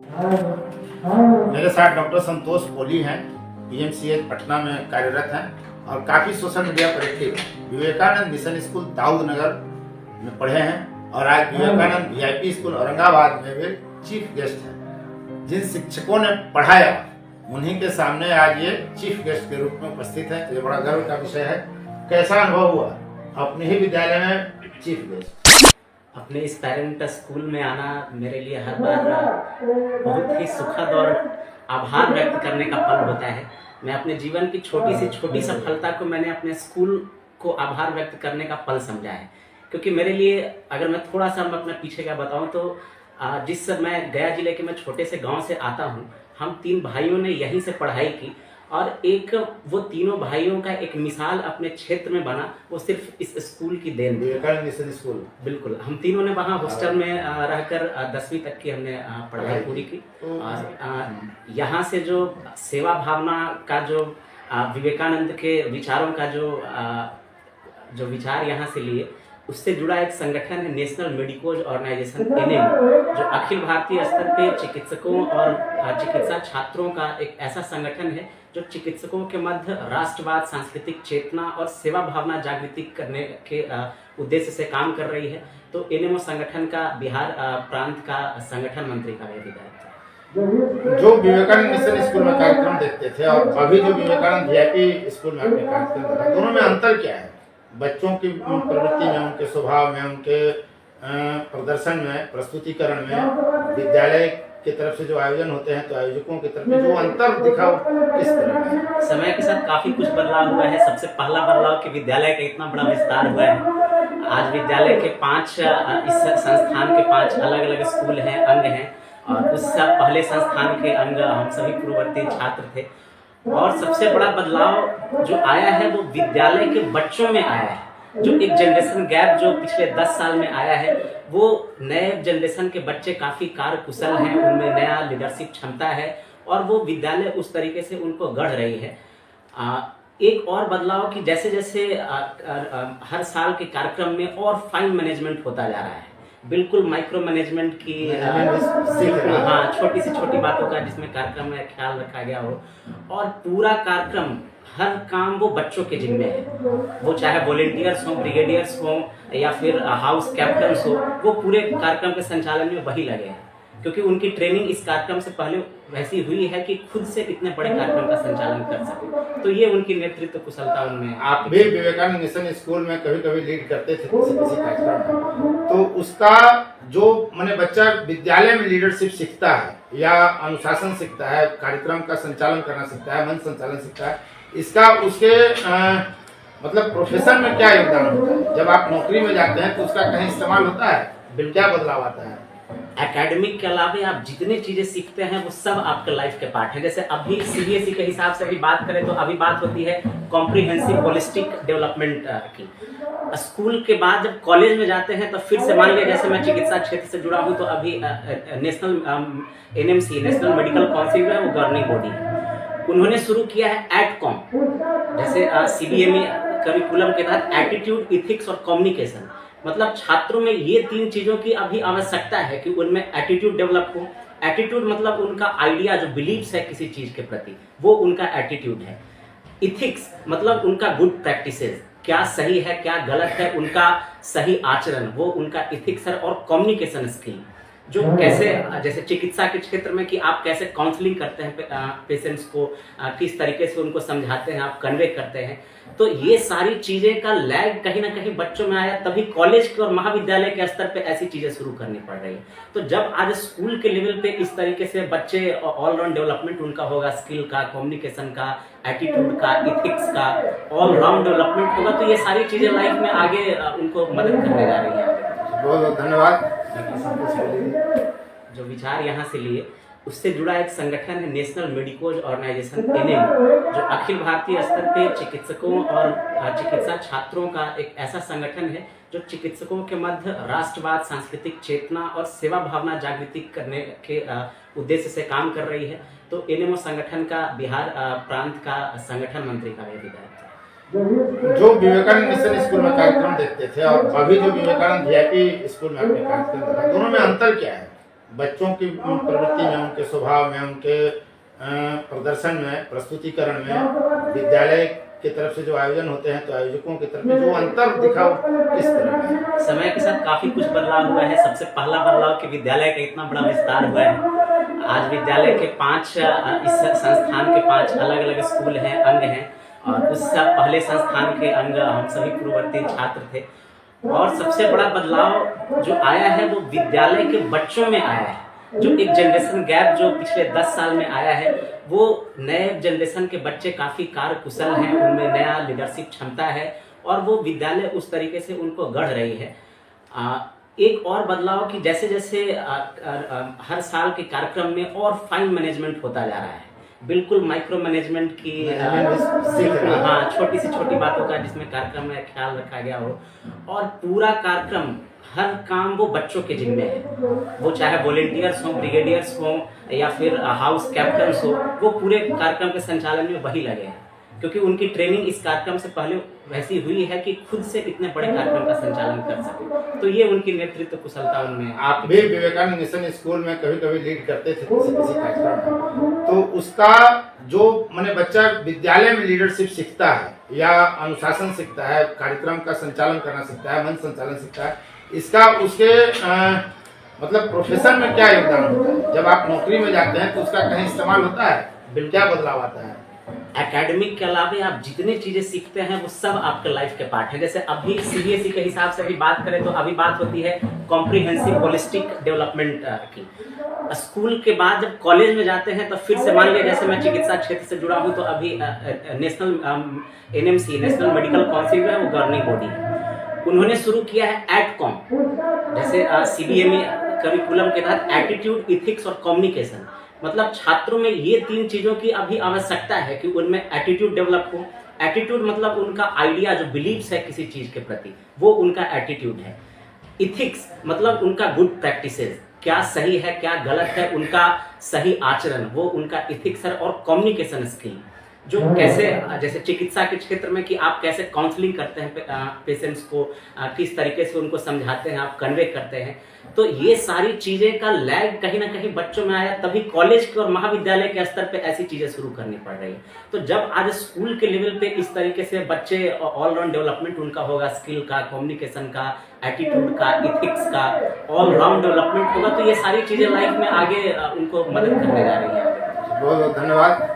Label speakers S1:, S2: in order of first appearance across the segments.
S1: मेरे साथ डॉक्टर संतोष कोहली हैं, पीएमसीएच पटना में कार्यरत हैं और काफ़ी सोशल मीडिया पर एक्टिव हैं। विवेकानंद मिशन स्कूल दाऊद नगर में पढ़े हैं और आज विवेकानंद वीआईपी स्कूल औरंगाबाद में वे चीफ गेस्ट हैं। जिन शिक्षकों ने पढ़ाया उन्हीं के सामने आज ये चीफ गेस्ट के रूप में उपस्थित है, तो ये बड़ा गर्व का विषय है। कैसा अनुभव हुआ अपने ही विद्यालय में चीफ गेस्ट?
S2: अपने इस पेरेंट स्कूल में आना मेरे लिए हर बार बहुत ही सुखद और आभार व्यक्त करने का पल होता है। मैं अपने जीवन की छोटी से छोटी सफलता को मैंने अपने स्कूल को आभार व्यक्त करने का पल समझा है, क्योंकि मेरे लिए अगर मैं थोड़ा सा अपने पीछे का बताऊं तो जिस मैं गया जिले के मैं छोटे से गांव से आता हूं, हम 3 भाइयों ने यहीं से पढ़ाई की और एक वो तीनों भाइयों का एक मिसाल अपने क्षेत्र में बना, वो सिर्फ इस स्कूल की देन थी।
S1: विवेकानंद मिशन स्कूल,
S2: बिल्कुल। हम तीनों ने वहाँ हॉस्टल में रहकर 10वीं तक की हमने पढ़ाई पूरी की और यहाँ से जो सेवा भावना का जो विवेकानंद के विचारों का जो विचार यहाँ से लिए, उससे जुड़ा एक संगठन है नेशनल मेडिकोज ऑर्गेनाइजेशन एनएम, जो अखिल भारतीय स्तर पे चिकित्सकों और चिकित्सा छात्रों का एक ऐसा संगठन है जो चिकित्सकों के मध्य राष्ट्रवाद, सांस्कृतिक चेतना और सेवा भावना जागृति करने के उद्देश्य से काम कर रही है। तो एनएमओ संगठन का बिहार प्रांत का संगठन मंत्री का भी दायित्व है।
S1: जो विवेकानंद मिशन स्कूल में कार्यक्रम देखते थे और अभी जो विवेकानंद वीआईपी स्कूल में आपने कार्यक्रम देखा, दोनों में अंतर क्या है? बच्चों की प्रवृत्ति में, उनके स्वभाव में, उनके प्रदर्शन में, प्रस्तुतिकरण में, विद्यालय की तरफ से जो आयोजन होते हैं तो आयोजकों की तरफ से जो अंतर दिखा किस तरह है?
S2: समय के साथ काफी कुछ बदलाव हुआ है। सबसे पहला बदलाव कि विद्यालय का इतना बड़ा विस्तार हुआ है। आज विद्यालय के 5 इस संस्थान के 5 अलग अलग स्कूल हैं, अंग हैं, और उस पहले संस्थान के अंग हम सभी पूर्ववर्ती छात्र थे। और सबसे बड़ा बदलाव जो आया है वो विद्यालय के बच्चों में आया है। जो एक जनरेशन गैप जो पिछले 10 साल में आया है, वो नए जनरेशन के बच्चे काफी कार्य कुशल हैं, उनमें नया लीडरशिप क्षमता है और वो विद्यालय उस तरीके से उनको गढ़ रही है। एक और बदलाव कि जैसे जैसे हर साल के कार्यक्रम में और फाइन मैनेजमेंट होता जा रहा है, बिल्कुल माइक्रो मैनेजमेंट की हाँ, छोटी से छोटी बातों का जिसमें कार्यक्रम में ख्याल रखा गया हो, और पूरा कार्यक्रम हर काम वो बच्चों के जिम्मे है। वो चाहे वॉलेंटियर्स हो, ब्रिगेडियर्स हो या फिर हाउस कैप्टन्स हो, वो पूरे कार्यक्रम के संचालन में वही लगे हैं, क्योंकि उनकी ट्रेनिंग इस कार्यक्रम से पहले वैसी हुई है कि खुद से इतने बड़े कार्यक्रम का संचालन कर सके। तो ये उनकी नेतृत्व कुशलता उनमें।
S1: आप भी विवेकानंद मिशन स्कूल में कभी कभी लीड करते थे किसी कार्यक्रम में, तो उसका जो माने बच्चा विद्यालय में लीडरशिप सीखता है या अनुशासन सीखता है, कार्यक्रम का संचालन करना सीखता है, मंच संचालन सीखता है, इसका उसके मतलब प्रोफेशन में क्या योगदान होता है? जब आप नौकरी में जाते हैं तो उसका कहीं इस्तेमाल होता है? क्या बदलाव आता है?
S2: एकेडमिक के अलावा आप जितनी चीजें सीखते हैं वो सब आपके लाइफ के पार्ट है। जैसे अभी सीबीएसई के हिसाब से अभी बात करें तो अभी बात होती है कॉम्प्रिहेंसिव होलिस्टिक डेवलपमेंट की। स्कूल के बाद जब कॉलेज में जाते हैं तो फिर से मान लिया जैसे मैं चिकित्सा क्षेत्र से जुड़ा हूँ, तो अभी national NMC national medical council है, वो गवर्निंग बॉडी है। उन्होंने शुरू किया है एडकॉम, जैसे सीबीएमई करिकुलम के तहत एटीट्यूड, इथिक्स और कम्युनिकेशन। मतलब छात्रों में ये 3 चीजों की अभी आवश्यकता है कि उनमें एटीट्यूड डेवलप हो। एटीट्यूड मतलब उनका आइडिया, जो बिलीव्स है किसी चीज के प्रति, वो उनका एटीट्यूड है। इथिक्स मतलब उनका गुड प्रैक्टिसेस, क्या सही है क्या गलत है, उनका सही आचरण, वो उनका इथिक्स है। और कम्युनिकेशन स्किल, जो कैसे जैसे चिकित्सा के क्षेत्र में कि आप कैसे काउंसलिंग करते हैं पेशेंट्स को, किस तरीके से उनको समझाते हैं, आप कन्वे करते हैं। तो ये सारी चीजें का लैग कहीं ना कहीं बच्चों में आया, तभी कॉलेज के और महाविद्यालय के स्तर पे ऐसी चीजें शुरू करनी पड़ रही है। तो जब आज स्कूल के लेवल पे इस तरीके से बच्चे ऑलराउंड डेवलपमेंट उनका होगा, स्किल का, कम्युनिकेशन का, एटीट्यूड का, इथिक्स का, ऑल राउंड डेवलपमेंट होगा, तो ये सारी चीजें लाइफ में आगे उनको मदद करने जा रही है।
S1: बहुत बहुत धन्यवाद।
S2: जो विचार यहाँ से लिए, उससे जुड़ा एक संगठन है नेशनल मेडिकोज ऑर्गेनाइजेशन एनएम, जो अखिल भारतीय स्तर पे चिकित्सकों और चिकित्सा छात्रों का एक ऐसा संगठन है जो चिकित्सकों के मध्य राष्ट्रवाद, सांस्कृतिक चेतना और सेवा भावना जागृति करने के उद्देश्य से काम कर रही है। तो एनएमओ संगठन का बिहार प्रांत का संगठन मंत्री का भी दायित्व है।
S1: जो विवेकानंद मिशन स्कूल में कार्यक्रम देखते थे और अभी जो विवेकानंद वीआईपी स्कूल में आपने कार्यक्रम देखा, दोनों में अंतर क्या है? बच्चों की प्रवृत्ति में, उनके स्वभाव में, उनके प्रदर्शन में, प्रस्तुतिकरण में, विद्यालय की तरफ से जो आयोजन होते हैं तो आयोजकों की तरफ से जो अंतर दिखा किस तरह है?
S2: समय के साथ काफी कुछ बदलाव हुआ है। सबसे पहला बदलाव कि विद्यालय का इतना बड़ा विस्तार हुआ है। आज विद्यालय के 5 इस संस्थान के 5 अलग अलग स्कूल हैं, अंग हैं, और उस पहले संस्थान के अंग हम सभी पूर्ववर्ती छात्र थे। और सबसे बड़ा बदलाव जो आया है वो विद्यालय के बच्चों में आया है। जो एक जनरेशन गैप जो पिछले 10 साल में आया है, वो नए जनरेशन के बच्चे काफी कार्य कुशल हैं, उनमें नया लीडरशिप क्षमता है और वो विद्यालय उस तरीके से उनको गढ़ रही है। एक और बदलाव कि जैसे जैसे हर साल के कार्यक्रम में और फाइन मैनेजमेंट होता जा रहा है, बिल्कुल माइक्रो मैनेजमेंट की हाँ, छोटी से छोटी बातों का जिसमें कार्यक्रम में ख्याल रखा गया हो, और पूरा कार्यक्रम हर काम वो बच्चों के जिम्मे है। वो चाहे वॉलेंटियर्स हो, ब्रिगेडियर्स हो या फिर हाउस कैप्टन्स हो, वो पूरे कार्यक्रम के संचालन में वही लगे हैं, क्योंकि उनकी ट्रेनिंग इस कार्यक्रम से पहले वैसी हुई है कि खुद से इतने बड़े कार्यक्रम का संचालन कर सके। तो ये उनकी नेतृत्व कुशलता उनमें।
S1: आप भी विवेकानंद मिशन स्कूल में कभी कभी लीड करते थे किसी कार्यक्रम में, तो उसका जो माने बच्चा विद्यालय में लीडरशिप सीखता है या अनुशासन सीखता है, कार्यक्रम का संचालन करना सीखता है, मंच संचालन सीखता है, इसका उसके मतलब प्रोफेशन में क्या योगदान होता है? जब आप नौकरी में जाते हैं तो उसका कहीं इस्तेमाल होता है? क्या बदलाव आता है?
S2: एकेडमिक के अलावा आप जितनी चीजें सीखते हैं वो सब आपके लाइफ के पार्ट है। जैसे अभी सीबीएसई के हिसाब से अभी बात करें तो अभी बात होती है कॉम्प्रिहेंसिव होलिस्टिक डेवलपमेंट की। स्कूल के बाद जब कॉलेज में जाते हैं तो फिर से मान लिया जैसे मैं चिकित्सा क्षेत्र से जुड़ा हूं तो अभी national NMC national medical council है, वो गवर्निंग बॉडी है। उन्होंने शुरू किया है एडकॉम, जैसे सीबीएमई करिकुलम के तहत एटीट्यूड, इथिक्स और कम्युनिकेशन। मतलब छात्रों में ये 3 चीजों की अभी आवश्यकता है कि उनमें एटीट्यूड डेवलप हो। एटीट्यूड मतलब उनका आइडिया, जो बिलीव्स है किसी चीज के प्रति, वो उनका एटीट्यूड है। इथिक्स मतलब उनका गुड प्रैक्टिसेस, क्या सही है क्या गलत है, उनका सही आचरण, वो उनका इथिक्स है। और कम्युनिकेशन स्किल, जो कैसे जैसे चिकित्सा के क्षेत्र में कि आप कैसे काउंसलिंग करते हैं पेशेंट्स को, किस तरीके से उनको समझाते हैं, आप कन्वे करते हैं। तो ये सारी चीजें का लैग कहीं ना कहीं बच्चों में आया, तभी कॉलेज के और महाविद्यालय के स्तर पे ऐसी चीजें शुरू करनी पड़ रही है। तो जब आज स्कूल के लेवल पे इस तरीके से बच्चे ऑलराउंड डेवलपमेंट उनका होगा, स्किल का, कम्युनिकेशन का, एटीट्यूड का, इथिक्स का, ऑल राउंड डेवलपमेंट होगा, तो ये सारी चीजें लाइफ में आगे उनको मदद करने जा रही है।
S1: बहुत बहुत धन्यवाद।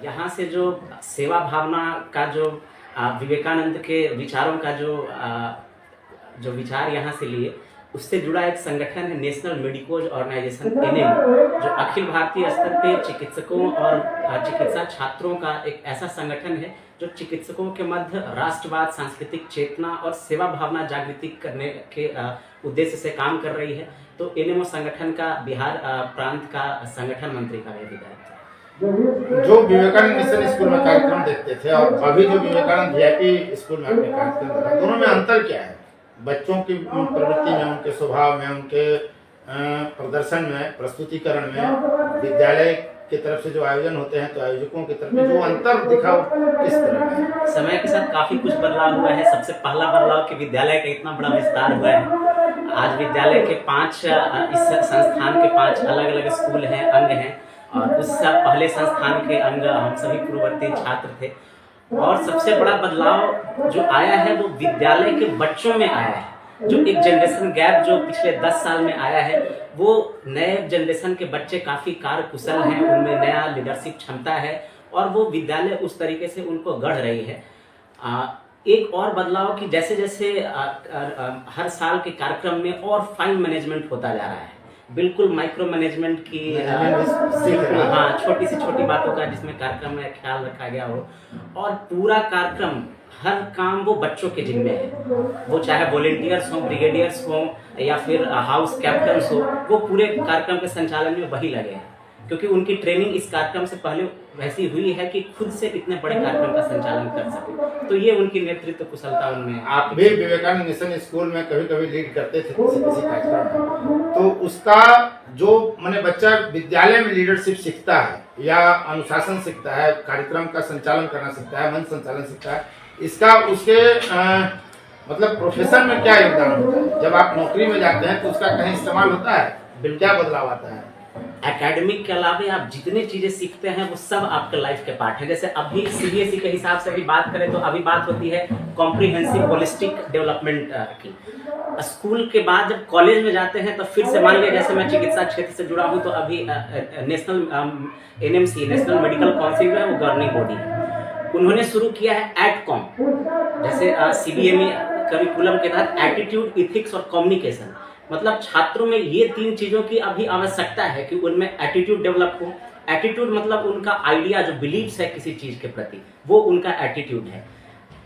S2: यहाँ से जो सेवा भावना का जो विवेकानंद के विचारों का जो विचार यहाँ से लिए, उससे जुड़ा एक संगठन है नेशनल मेडिकोज ऑर्गेनाइजेशन एनएम, जो अखिल भारतीय स्तर पे चिकित्सकों और चिकित्सा छात्रों का एक ऐसा संगठन है जो चिकित्सकों के मध्य राष्ट्रवाद, सांस्कृतिक चेतना और सेवा भावना जागृति करने के उद्देश्य से काम कर रही है। तो एनएमओ संगठन का बिहार प्रांत का संगठन मंत्री का भी दायित्व है।
S1: जो विवेकानंद मिशन स्कूल में कार्यक्रम देखते थे और अभी जो विवेकानंद वीआईपी स्कूल में आपने कार्यक्रम देखा, दोनों में अंतर क्या है? बच्चों की प्रवृत्ति में, उनके स्वभाव में, उनके प्रदर्शन में, प्रस्तुतिकरण में, विद्यालय की तरफ से जो आयोजन होते हैं तो आयोजकों की तरफ से जो अंतर दिखा किस तरह है?
S2: समय के साथ काफी कुछ बदलाव हुआ है। सबसे पहला बदलाव कि विद्यालय का इतना बड़ा विस्तार हुआ है। आज विद्यालय के 5 इस संस्थान के 5 अलग अलग स्कूल हैं, अंग हैं, और उस पहले संस्थान के अंग हम सभी पूर्ववर्ती छात्र थे। और सबसे बड़ा बदलाव जो आया है वो विद्यालय के बच्चों में आया है। जो एक जनरेशन गैप जो पिछले 10 साल में आया है, वो नए जनरेशन के बच्चे काफी कार्य कुशल हैं, उनमें नया लीडरशिप क्षमता है और वो विद्यालय उस तरीके से उनको गढ़ रही है। एक और बदलाव कि जैसे जैसे हर साल के कार्यक्रम में और फाइन मैनेजमेंट होता जा रहा है, बिल्कुल माइक्रो मैनेजमेंट की हाँ, छोटी से छोटी बातों का जिसमें कार्यक्रम में ख्याल रखा गया हो, और पूरा कार्यक्रम हर काम वो बच्चों के जिम्मे है। वो चाहे वॉलेंटियर्स हो, ब्रिगेडियर्स हो या फिर हाउस कैप्टन्स हो, वो पूरे कार्यक्रम के संचालन में वही लगे हैं, क्योंकि उनकी ट्रेनिंग इस कार्यक्रम से पहले वैसी हुई है कि खुद से इतने बड़े कार्यक्रम का संचालन कर सके। तो ये उनकी नेतृत्व कुशलता उनमें।
S1: आप भी विवेकानंद मिशन स्कूल में कभी कभी लीड करते थे किसी कार्यक्रम में, तो उसका जो माने बच्चा विद्यालय में लीडरशिप सीखता है या अनुशासन सीखता है, कार्यक्रम का संचालन करना सीखता है, मंच संचालन सीखता है, इसका उसके मतलब प्रोफेशन में क्या योगदान होता है? जब आप नौकरी में जाते हैं तो उसका कहीं इस्तेमाल होता है?
S2: बिल्कुल।
S1: क्या बदलाव आता है?
S2: एकेडमिक के अलावे आप जितनी चीजें सीखते हैं वो सब आपके लाइफ के पार्ट है। जैसे अभी सीबीएसई के हिसाब से अभी बात करें तो अभी बात होती है कॉम्प्रिहेंसिव होलिस्टिक डेवलपमेंट की। स्कूल के बाद जब कॉलेज में जाते हैं तो फिर से मान लिया जैसे मैं चिकित्सा क्षेत्र से जुड़ा हूं तो अभी national NMC national medical council जो है वो गवर्निंग बॉडी है, उन्होंने शुरू किया है एडकॉम। जैसे सीबीएमई करिकुलम के तहत एटीट्यूड, इथिक्स और कम्युनिकेशन, मतलब छात्रों में ये 3 चीजों की अभी आवश्यकता है कि उनमें एटीट्यूड डेवलप हो। एटीट्यूड मतलब उनका आइडिया जो बिलीव्स है किसी चीज के प्रति, वो उनका एटीट्यूड है।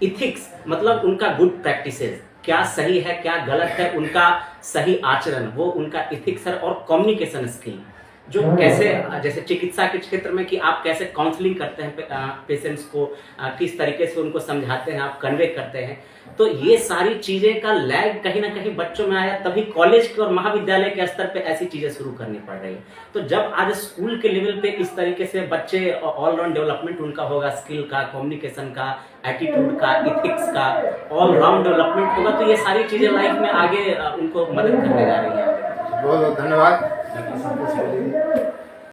S2: इथिक्स मतलब उनका गुड प्रैक्टिसेस, क्या सही है क्या गलत है, उनका सही आचरण, वो उनका इथिक्स है। और कम्युनिकेशन स्किल जो कैसे, जैसे चिकित्सा के क्षेत्र में कि आप कैसे काउंसलिंग करते हैं पेशेंट्स को, किस तरीके से उनको समझाते हैं, आप कन्वे करते हैं। तो ये सारी चीजें का लैग कहीं ना कहीं बच्चों में आया, तभी कॉलेज के और महाविद्यालय के स्तर पे ऐसी चीजें शुरू करनी पड़ रही है। तो जब आज स्कूल के लेवल पे इस तरीके से बच्चे ऑलराउंड डेवलपमेंट उनका होगा, स्किल का, कम्युनिकेशन का, एटीट्यूड का, इथिक्स का, ऑल राउंड डेवलपमेंट होगा, तो ये सारी चीजें लाइफ में आगे उनको मदद करने जा रही है।
S1: बहुत बहुत धन्यवाद।